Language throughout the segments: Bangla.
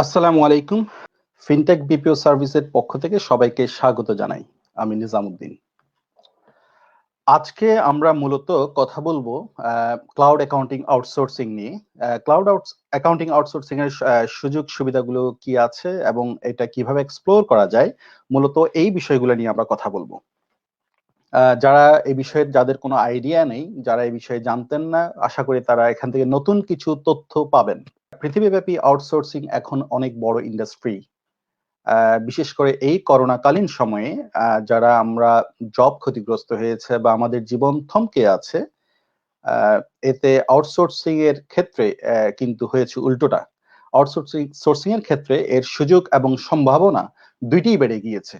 আসসালামু আলাইকুম। ফিনটেক বিপিও সার্ভিসের পক্ষ থেকে সবাইকে স্বাগত জানাই। আমি নিজামুদ্দিন। আজকে আমরা মূলত কথা বলবো ক্লাউড অ্যাকাউন্টিং আউটসোর্সিং নিয়ে। অ্যাকাউন্টিং আউটসোর্সিং এর সুযোগ সুবিধাগুলো কি আছে এবং এটা কিভাবে এক্সপ্লোর করা যায়, মূলত এই বিষয়গুলো নিয়ে আমরা কথা বলবো। যারা এই বিষয়ে যাদের কোনো আইডিয়া নেই, যারা এই বিষয়ে জানতেন না, আশা করি তারা এখান থেকে নতুন কিছু তথ্য পাবেন। পৃথিবীব্যাপী আউটসোর্সিং এখন অনেক বড় ইন্ডাস্ট্রি। বিশেষ করে এই করোনাকালীন সময়ে যারা আমরা জব ক্ষতিগ্রস্ত হয়েছে বা আমাদের জীবন থমকে আছে, এতে আউটসোর্সিং এর ক্ষেত্রে কিন্তু হয়েছে উল্টোটা। সোর্সিং এর ক্ষেত্রে এর সুযোগ এবং সম্ভাবনা দুইটিই বেড়ে গিয়েছে।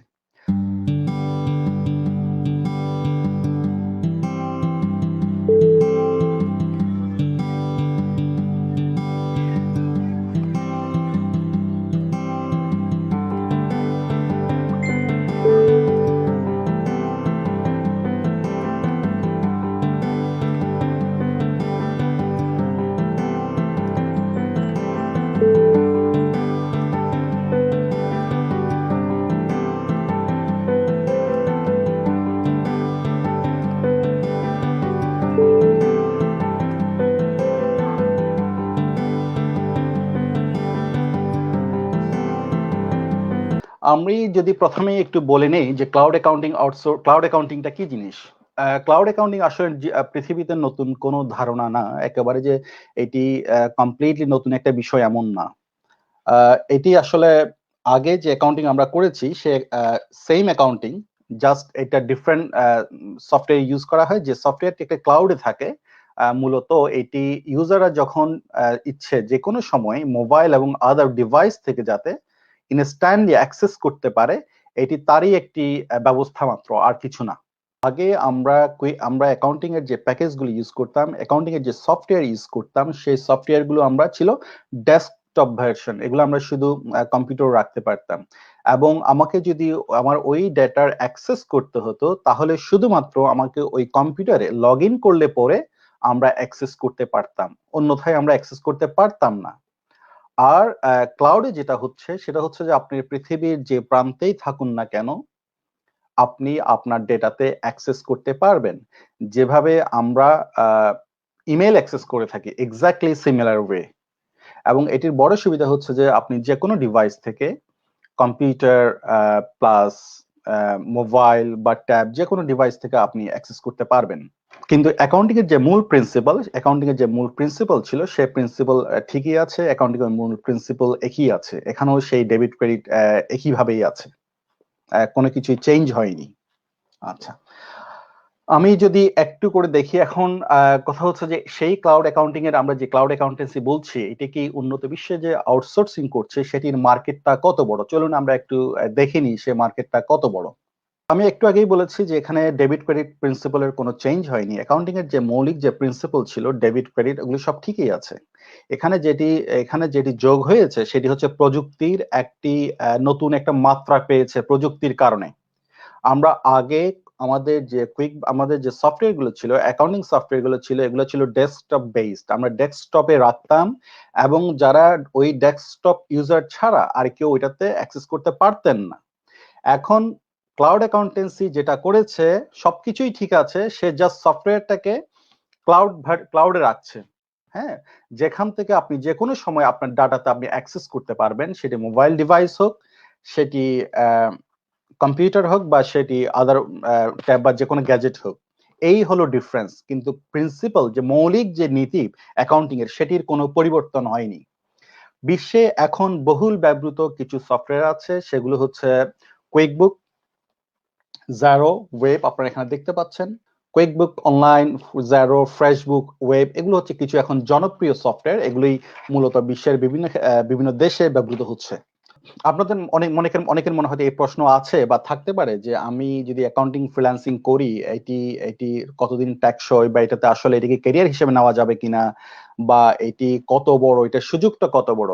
আমি যদি প্রথমেই একটু বলে নেই যে ক্লাউড অ্যাকাউন্টিংটা কি জিনিস। ক্লাউড অ্যাকাউন্টিং আসলে পৃথিবীতে নতুন কোনো ধারণা না, একেবারে যে এটি কমপ্লিটলি নতুন একটা বিষয় এমন না। এটি আসলে আগে যে অ্যাকাউন্টিং আমরা করেছি সে সেম অ্যাকাউন্টিং, জাস্ট এটা ডিফারেন্ট সফটওয়্যার ইউজ করা হয়, যে সফটওয়্যারটি একটা ক্লাউডে থাকে। মূলত এটি ইউজাররা যখন ইচ্ছে যে কোনো সময় মোবাইল এবং আদার ডিভাইস থেকে যাতে ইনস্ট্যান্টলি অ্যাক্সেস করতে পারে, এটি তারই একটি ব্যবস্থা মাত্র, আর কিছু না। আগে আমরা অ্যাকাউন্টিং এর যে প্যাকেজগুলো ইউজ করতাম, অ্যাকাউন্টিং এর যে সফটওয়্যার ইউজ করতাম, সেই সফটওয়্যার গুলো আমরা ছিল ডেস্কটপ ভার্সন। এগুলো আমরা শুধু কম্পিউটার রাখতে পারতাম, এবং আমাকে যদি আমার ওই ডেটার অ্যাক্সেস করতে হতো তাহলে শুধুমাত্র আমাকে ওই কম্পিউটারে লগ ইন করলে পরে আমরা অ্যাক্সেস করতে পারতাম, অন্যথায় আমরা অ্যাক্সেস করতে পারতাম না। আর ক্লাউডে যেটা হচ্ছে সেটা হচ্ছে যে আপনি পৃথিবীর যে প্রান্তেই থাকুন না কেন, আপনি আপনার ডেটাতে অ্যাক্সেস করতে পারবেন। যেভাবে আমরা ইমেল অ্যাক্সেস করে থাকি, এক্স্যাক্টলি সিমিলার ওয়ে। এবং এটির বড় সুবিধা হচ্ছে যে আপনি যে কোনো ডিভাইস থেকে, কম্পিউটার প্লাস মোবাইল বা ট্যাব, যে কোনো ডিভাইস থেকে আপনি অ্যাক্সেস করতে পারবেন। কিন্তু অ্যাকাউন্টিং এর যে মূল প্রিন্সিপাল ছিল, সে প্রিন্সিপাল ঠিকই আছে। অ্যাকাউন্টিং এর মূল প্রিন্সিপাল একই আছে, এখানেও সেই ডেবিট ক্রেডিট একইভাবেই আছে, কোনো কিছুই চেঞ্জ হয়নি। আচ্ছা, আমি যদি একটু করে দেখি এখন, কথা হচ্ছে যে সেই ক্লাউড অ্যাকাউন্টিং এর, আমরা যে ক্লাউড অ্যাকাউন্টেন্সি বলছি, এটা কি উন্নত বিশ্বে যে আউটসোর্সিং করছে সেটির মার্কেটটা কত বড়, চলুন আমরা একটু দেখে নিই সে মার্কেটটা কত বড়। আমি একটু আগেই বলেছি যে এখানে ডেবিট ক্রেডিট প্রিন্সিপালের কোনো চেঞ্জ হয়নি। অ্যাকাউন্টিং এর যে মৌলিক যে প্রিন্সিপাল ছিল, ডেবিট ক্রেডিট, ওগুলো সব ঠিকই আছে। এখানে যেটি যোগ হয়েছে সেটি হচ্ছে প্রযুক্তির একটি নতুন একটা মাত্রা পেয়েছে প্রযুক্তির কারণে। আমরা আগে আমাদের যে সফটওয়্যার গুলো ছিল, অ্যাকাউন্টিং সফটওয়্যার গুলো ছিল, এগুলো ছিল ডেস্কটপ বেসড, আমরা ডেস্কটপে রাখতাম, এবং যারা ওই ডেস্কটপ ইউজার ছাড়া আর কেউ ওইটাতে অ্যাক্সেস করতে পারতেন না। এখন ক্লাউড অ্যাকাউন্টেন্সি যেটা করেছে, সবকিছুই ঠিক আছে, সে জাস্ট সফটওয়্যারটাকে ক্লাউডে রাখছে। হ্যাঁ, যেখান থেকে আপনি যে কোনো সময় আপনার ডাটাতে আপনি অ্যাক্সেস করতে পারবেন, সেটি মোবাইল ডিভাইস হোক, সেটি কম্পিউটার হোক, বা সেটি আদার ট্যাব বা যে কোনো গ্যাজেট হোক। এই হলো ডিফারেন্স, কিন্তু প্রিন্সিপাল যে মৌলিক যে নীতি অ্যাকাউন্টিং এর, সেটির কোনো পরিবর্তন হয়নি। বিশ্বে এখন বহুল ব্যবহৃত কিছু সফটওয়্যার আছে, সেগুলো হচ্ছে কুইকবুক, জারো, ওয়েব, আপনারা এখানে দেখতে পাচ্ছেন। কুইকবুক অনলাইন, জারো, ফ্রেশবুক, ওয়েব, এগুলো হচ্ছে কিছু এখন জনপ্রিয় সফটওয়্যার। এগুলোই মূলত বিশ্বের বিভিন্ন দেশে ব্যবহৃত হচ্ছে। আপনাদের অনেকের মনে হয়তো এই প্রশ্ন আছে বা থাকতে পারে যে আমি যদি অ্যাকাউন্টিং ফ্রিল্যান্সিং করি, এটি এটি কতদিন টেকসই, বা এটাতে আসলে এটিকে ক্যারিয়ার হিসেবে নেওয়া যাবে কিনা, বা এটি কত বড়, এটার সুযোগটা কত বড়।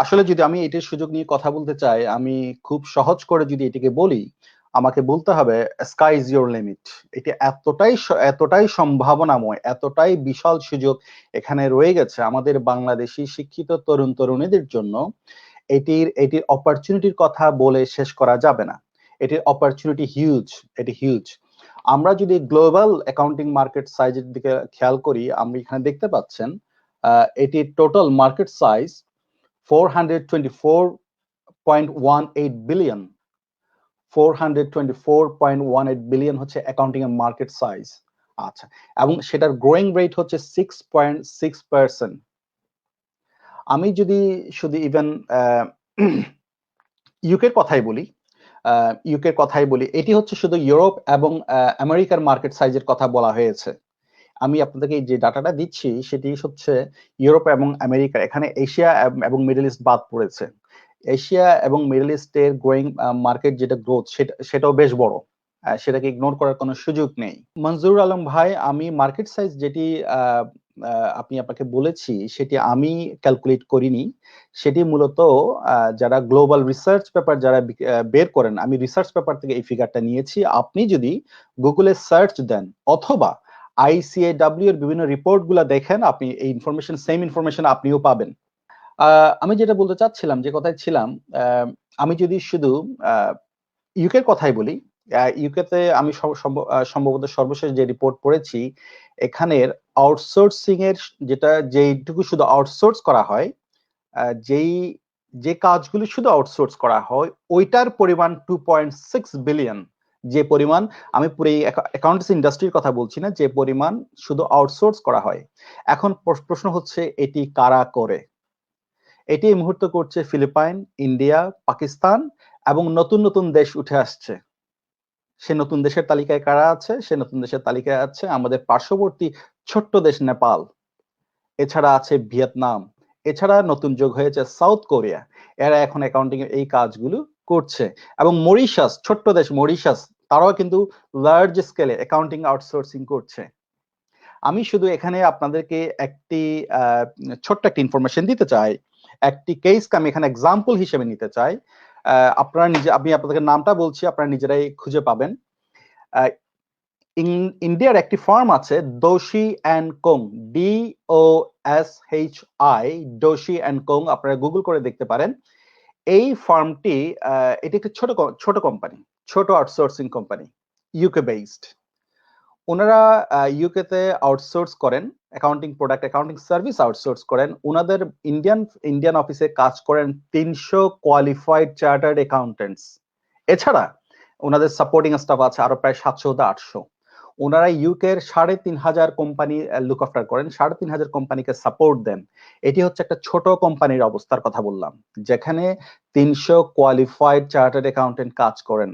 আসলে যদি আমি এটির সুযোগ নিয়ে কথা বলতে চাই, আমি খুব সহজ করে যদি এটিকে বলি, আমাকে বলতে হবে স্কাই ইজ ইউর লিমিট। এটি এতটাই সম্ভাবনাময়, এতটাই বিশাল সুযোগ এখানে রয়ে গেছে আমাদের বাংলাদেশি শিক্ষিত তরুণ তরুণীদের জন্য। এটির অপরচুনিটির কথা বলে শেষ করা যাবে না। এটির অপরচুনিটি হিউজ, এটি হিউজ। আমরা যদি গ্লোবাল অ্যাকাউন্টিং মার্কেট সাইজের দিকে খেয়াল করি, আমরা এখানে দেখতে পাচ্ছেন এটির total market size 424.18 billion. 424.18 billion হচ্ছে অ্যাকাউন্টিং এর মার্কেট সাইজ। আচ্ছা, এবং সেটার গ্রোয়িং রেট হচ্ছে 6.6%। আমি যদি শুধু ইভেন ইউকের কথাই বলি, এটি হচ্ছে শুধু ইউরোপ এবং আমেরিকার মার্কেট সাইজের কথা বলা হয়েছে। আমি আপনাদেরকে যে ডাটাটা দিচ্ছি সেটি হচ্ছে ইউরোপ এবং আমেরিকা, এখানে এশিয়া এবং মিডল ইস্ট বাদ পড়েছে। এশিয়া এবং মিডল ইস্টের গ্রোয়িং মার্কেট যেটা গ্রোথ সেটাও বেশ বড়, সেটাকে ইগনোর করার কোনো সুযোগ নেই। মনজুর আলম ভাই, আমি মার্কেট সাইজ যেটি আপনি আপনাকে বলেছি সেটি আমি ক্যালকুলেট করিনি, সেটি মূলত যারা গ্লোবাল রিসার্চ পেপার যারা বের করেন, আমি রিসার্চ পেপার থেকে এই ফিগারটা নিয়েছি। আপনি যদি গুগলে সার্চ দেন অথবা ICAW এর বিভিন্ন রিপোর্ট গুলা দেখেন, আপনি এই ইনফরমেশন, সেম ইনফরমেশন আপনিও পাবেন। আমি যেটা বলতে চাচ্ছিলাম, যে কথায় ছিলাম, আমি যদি শুধু ইউকের কথাই বলি, ইউকেতে আমি সম্ভবত সর্বশেষ যে রিপোর্ট পড়েছি, এখানের আউটসোর্সিং এর যেইটুকু শুধু আউটসোর্স করা হয়, যে কাজগুলি শুধু আউটসোর্স করা হয়, ওইটার পরিমাণ 2.6 বিলিয়ন। যে পরিমাণ, আমি পুরো অ্যাকাউন্টস ইন্ডাস্ট্রির কথা বলছি না, যে পরিমাণ শুধু আউটসোর্স করা হয়। এখন প্রশ্ন হচ্ছে এটি কারা করে? এটি এই মুহূর্তে করছে ফিলিপাইন, ইন্ডিয়া, পাকিস্তান এবং নতুন নতুন দেশ উঠে আসছে। সে নতুন দেশের তালিকায় কারা আছে? সে নতুন দেশের তালিকায় আছে আমাদের পার্শ্ববর্তী ছোট্ট দেশ নেপাল, এছাড়া আছে ভিয়েতনাম, এছাড়া নতুন যোগ হয়েছে সাউথ কোরিয়া। এরা এখন অ্যাকাউন্টিং এর এই কাজগুলো করছে। এবং মরিশাস, ছোট্ট দেশ মরিশাস, তারাও কিন্তু লার্জ স্কেলে অ্যাকাউন্টিং আউটসোর্সিং করছে। আমি শুধু এখানে আপনাদেরকে একটি ছোট্ট একটা ইনফরমেশন দিতে চাই, একটি কেসকে আমি এখানে এক্সাম্পল হিসেবে নিতে চাই। আমি আপনাদেরকে নামটা বলছি, আপনারা নিজেরাই খুঁজে পাবেন। ইন্ডিয়ার একটি ফার্ম আছে Doshi and co, DOSHI, Doshi and co, আপনারা গুগল করে দেখতে পারেন। এই ফার্মটি, এটি একটি ছোট কোম্পানি, ছোট আউটসোর্সিং কোম্পানি, ইউকে বেসড। ওনারা ইউকেতে আউটসোর্স করেন accounting product, accounting service outsource করেন। ওনাদের ইন্ডিয়ান অফিসে কাজ করেন 300 কোয়ালিফাইড চার্টার্ড অ্যাকাউন্টেন্টস। এছাড়া ওনাদের সাপোর্টিং স্টাফ আছে আরো প্রায় 700-800। ওনারা ইউকের 3,500 কোম্পানি লুক আফটার করেন, 3,500 কোম্পানিকে সাপোর্ট দেন। এটি হচ্ছে একটা ছোট কোম্পানির অবস্থার কথা বললাম, যেখানে 300 কোয়ালিফাইড চার্টার্ড অ্যাকাউন্টেন্ট কাজ করেন।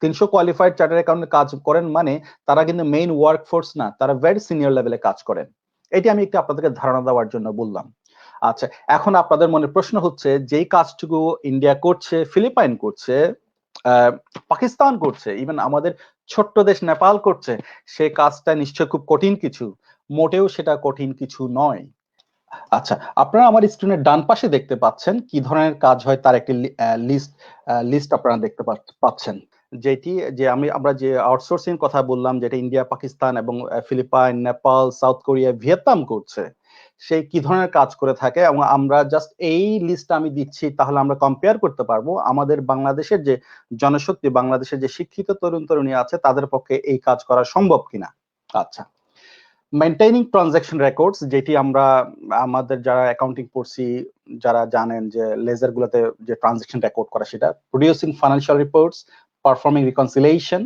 300 কোয়ালিফাইড চার্টার্ড অ্যাকাউন্টেন্ট কাজ করেন মানে তারা কিন্তু মেইন ওয়ার্কফোর্স না, তারা ভেরি সিনিয়র লেভেলে কাজ করেন। এটি আমি একটু আপনাদেরকে ধারণা দেওয়ার জন্য বললাম। আচ্ছা, এখন আপনাদের মনে প্রশ্ন হচ্ছে, যেই কাজটুকু ইন্ডিয়া করছে, ফিলিপাইন করছে, পাকিস্তান করছে, ইভেন আমাদের ছোট্ট দেশ নেপাল করছে, সে কাজটা নিশ্চয় খুব কঠিন কিছু? মোটেও সেটা কঠিন কিছু নয়। আচ্ছা, আপনারা আমার স্ক্রিনের ডান পাশে দেখতে পাচ্ছেন কি ধরনের কাজ হয় তার একটি লিস্ট আপনারা দেখতে পাচ্ছেন, যেটি আমরা যে আউটসোর্সিং কথা বললাম, যেটা ইন্ডিয়া, পাকিস্তান এবং Philippine, Nepal, South Korea, Vietnam করছে, সেই কি ধরনের কাজ করে থাকে। এবং আমরা জাস্ট এই লিস্টটা আমি দিচ্ছি, তাহলে আমরা কম্পেয়ার করতে পারবো আমাদের বাংলাদেশের যে জনশক্তি, বাংলাদেশের যে শিক্ষিত তরুণ তরুণী আছে, তাদের পক্ষে এই কাজ করা সম্ভব কিনা। আচ্ছা, মেইনটেইনিং ট্রানজাকশন রেকর্ডস, যেটি আমরা আমাদের যারা অ্যাকাউন্টিং পড়ছি যারা জানেন যে লেজার গুলোতে যে ট্রানজাকশন রেকর্ড করা, সেটা producing financial reports, performing reconciliation,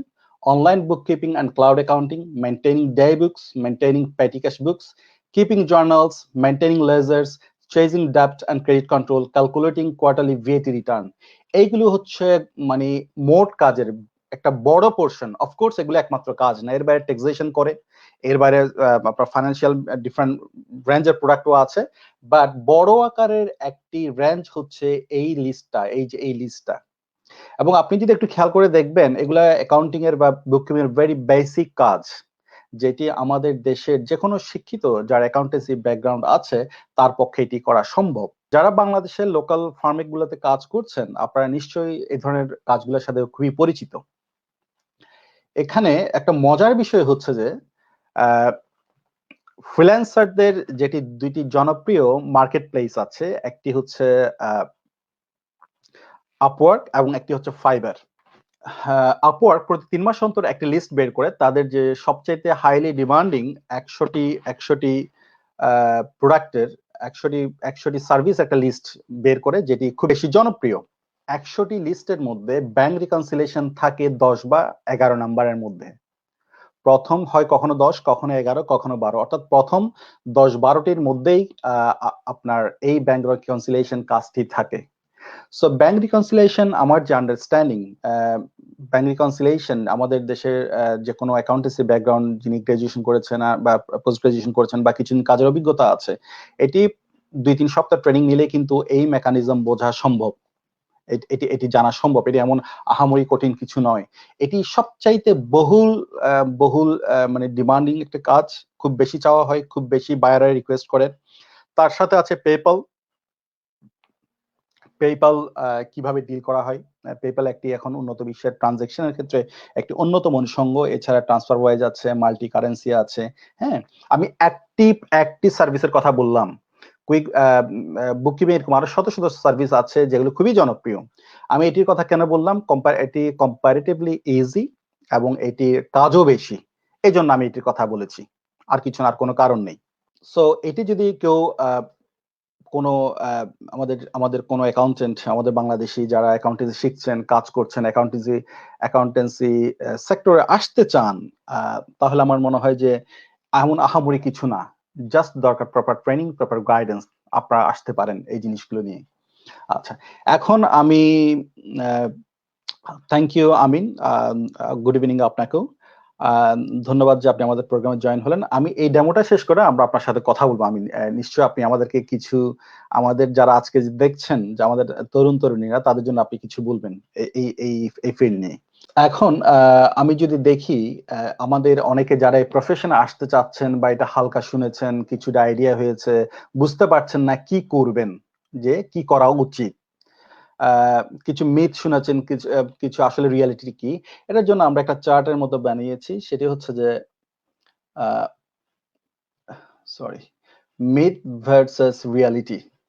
online bookkeeping and cloud accounting, maintaining day books, maintaining petty cash books, keeping journals, maintaining ledgers, chasing debt and credit control, calculating quarterly VAT return। এইগুলো হচ্ছে মানে মোট কাজের একটা বড় পোর্শন। অফকোর্স এগুলো একমাত্র কাজ না, এর বাইরে ট্যাক্সেশন করে, এর বাইরে আপনার ফাইন্যান্সিয়াল ডিফারেন্ট রেঞ্জের প্রোডাক্টও আছে, বাট বড় আকারের একটি রেঞ্জ হচ্ছে এই লিস্টটা। এবং আপনি যদি একটু খেয়াল করে দেখবেন, এগুলা অ্যাকাউন্টিং এর বা বুককিপিং এর ভেরি বেসিক কাজ, যেটি আমাদের দেশের যে কোনো শিক্ষিত যার অ্যাকাউন্টেন্সি ব্যাকগ্রাউন্ড আছে তার পক্ষে এটি করা সম্ভব। যারা বাংলাদেশের লোকাল ফার্মিং গুলোতে কাজ করছেন, আপনারা নিশ্চয়ই এই ধরনের কাজগুলোর সাথে খুবই পরিচিত। এখানে একটা মজার বিষয় হচ্ছে যে ফ্রিল্যান্সারদের যেটি দুইটি জনপ্রিয় মার্কেট প্লেস আছে, একটি হচ্ছে আপওয়ার্ক এবং একটি হচ্ছে ফাইবার। আপওয়ার্ক প্রতি 3 মাস অন্তর একটি লিস্ট বের করে তাদের যে সবচাইতে হাইলি ডিমান্ডিং 100টি প্রোডাক্টের 100টি সার্ভিস একটা লিস্ট বের করে, যেটি খুব বেশি জনপ্রিয়। 100টি লিস্টের মধ্যে ব্যাংক রিকনসিলিয়েশন থাকে 10 বা 11 নাম্বারের মধ্যে। প্রথম হয় কখনো 10, কখনো 11, কখনো 12, অর্থাৎ প্রথম 10-12টির মধ্যেই আপনার এই ব্যাংক রিকনসিলিয়েশন কাজটি থাকে। সো ব্যাংক রিকনসিলিয়েশন, আমার যে আন্ডারস্ট্যান্ডিং, ব্যাংক রিকনসিলিয়েশন আমাদের দেশের যে কোনো অ্যাকাউন্টেন্সি ব্যাকগ্রাউন্ড, যিনি গ্রাজুয়েশন করেছেন বা পোস্ট গ্রাজুয়েশন করেছেন বা কিছু কাজের অভিজ্ঞতা আছে, এটি 2-3 সপ্তাহ ট্রেনিং নিলে কিন্তু এই মেকানিজম বোঝা সম্ভব, এটি জানা সম্ভব। এটি এমন আহামরি কঠিন কিছু নয়। এটি সবচাইতে বহুল মানে ডিমান্ডিং একটা কাজ, খুব বেশি চাওয়া হয়, খুব বেশি বায়াররা রিকোয়েস্ট করে। তার সাথে আছে পেপ্যাল। পেপ্যাল কিভাবে ডিল করা হয়? পেপ্যাল একটি এখন উন্নত বিশ্বের ট্রানজাকশনের ক্ষেত্রে একটি অন্যতম অনুষঙ্গ। এছাড়া ট্রান্সফার ওয়াইজ আছে, মাল্টি কারেন্সি আছে। হ্যাঁ, আমি একটি সার্ভিসের কথা বললাম। কুইক বুককিপিং, এরকম আরো শত শত সার্ভিস আছে যেগুলো খুবই জনপ্রিয়। আমি এটির কথা কেন বললাম? এটি কম্পারেটিভলি ইজি এবং এটির কাজও বেশি, এই জন্য আমি এটির কথা বলেছি, আর কিছু না, আর কোনো কারণ নেই। সো এটি যদি কেউ কোনো আমাদের কোনো অ্যাকাউন্টেন্ট, আমাদের বাংলাদেশি যারা অ্যাকাউন্টেন্সি শিখছেন, কাজ করছেন, অ্যাকাউন্টেন্সি সেক্টরে আসতে চান, তাহলে আমার মনে হয় যে এমন আহামরি কিছু না, জাস্ট দরকার প্রপার ট্রেনিং, প্রপার গাইডেন্স, আপনারা আসতে পারেন এই জিনিসগুলো নিয়ে। আচ্ছা, এখন আমি thank you Amin, good evening আপনাকেও। ধন্যবাদ যে আপনি আমাদের প্রোগ্রামে জয়েন হলেন। আমি এই ডেমোটা শেষ করে আমরা আপনার সাথে কথা বলবো। আমি নিশ্চয়ই আপনি আমাদেরকে কিছু, আমাদের যারা আজকে দেখছেন, যে আমাদের তরুণ তরুণীরা, তাদের জন্য আপনি কিছু বলবেন এই এই এই ফিল্ড নিয়ে। এখন আমি যদি দেখি, আমাদের অনেকে যারা এই প্রফেশনে আসতে চাচ্ছেন বা এটা হালকা শুনেছেন, কিছুটা আইডিয়া হয়েছে, বুঝতে পারছেন না কি করবেন, যে কি করা উচিত, কিছু মিথ শুনেছেন, কিছু আসলে রিয়ালিটি কি, এটার জন্য আমরা একটা চার্টের মতো বানিয়েছি। সেটি হচ্ছে যে সরি, মিথ ভার্সেস রিয়ালিটি।